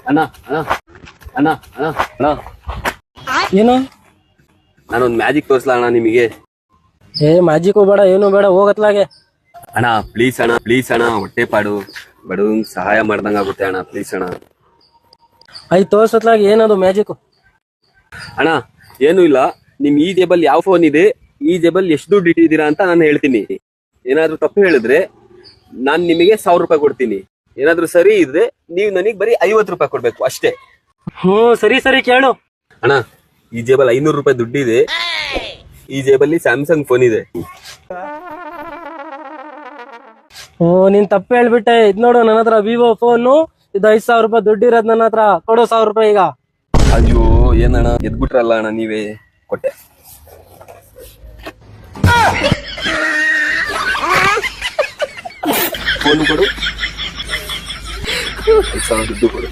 ಅಣ್ಣ ಅಣ್ಣ ಅಣ್ಣ ಅಣ್ಣ ಅಣ್ಣ ಏನು? ನಾನೊಂದ್ ಮ್ಯಾಜಿಕ್ ತೋರ್ಸ್ಲಾ ಅಣ್ಣ ನಿಮಗೆ? ಮ್ಯಾಜಿಕ್ ಬೇಡ, ಏನು ಬೇಡ, ಹೋಗತ್ಲಾಗೆ. ಅಣ್ಣ ಪ್ಲೀಸ್ ಅಣ್ಣ ಹೊಟ್ಟೆ ಪಾಡು ಬಡವಂಗ್ ಸಹಾಯ ಮಾಡ್ದಂಗ ಆಗುತ್ತೆ ಅಣ್ಣ, ಪ್ಲೀಸ್ ಅಣ್ಣ. ಐದು ತೋರ್ಸತ್ಲಾಗೆ ಏನದು ಮ್ಯಾಜಿಕ್? ಅಣ್ಣ ಏನು ಇಲ್ಲ, ನಿಮ್ ಈ ಜೇಬಲ್ ಯಾವ ಫೋನ್ ಇದೆ, ಈ ಜೇಬಲ್ ಎಷ್ಟು ದುಡ್ಡು ಇಟ್ಟಿದ್ದೀರಾ ಅಂತ ನಾನು ಹೇಳ್ತೀನಿ. ಏನಾದ್ರೂ ತಪ್ಪು ಹೇಳಿದ್ರೆ ನಾನ್ ನಿಮಗೆ 1000 ರೂಪಾಯಿ ಕೊಡ್ತೀನಿ. ಏನಾದ್ರೂ ಸರಿ ಇದ್ರೆ ನೀವ್ ನನಗ್ ಬರೀ 50 ರೂಪಾಯಿ ಕೊಡ್ಬೇಕು ಅಷ್ಟೇ. ಸರಿ ಸರಿ ಕೇಳು. ಅಣ್ಣ ಈ ಜೇಬಲ್ 500 ರೂಪಾಯಿ ದುಡ್ಡಿದೆ, ಈ ಜೇಬಲ್ಲಿ ಸ್ಯಾಮ್ಸಂಗ್ ಫೋನ್ ಇದೆ. ನೀನ್ ತಪ್ಪು ಹೇಳ್ಬಿಟ್ಟೆ. ಇದ್ ನೋಡು, ನನ್ನ ಹತ್ರ ವಿವೋ ಫೋನು, ಇದು 5000 ರೂಪಾಯಿ ದುಡ್ಡು ಇರೋದ್ ನನ್ನ ಹತ್ರ. ಕೊಡು 1000 ರೂಪಾಯಿ ಈಗ. ಅಯ್ಯೋ ಏನಣ್ಣ ಎದ್ಬಿಟ್ರಲ್ಲ ಅಣ್ಣ, ನೀವೇ ಕೊಟ್ಟೆ. ಫೋನ್ ಕೊಡು, 5000 ದುಡ್ಡು ಕೊಡು.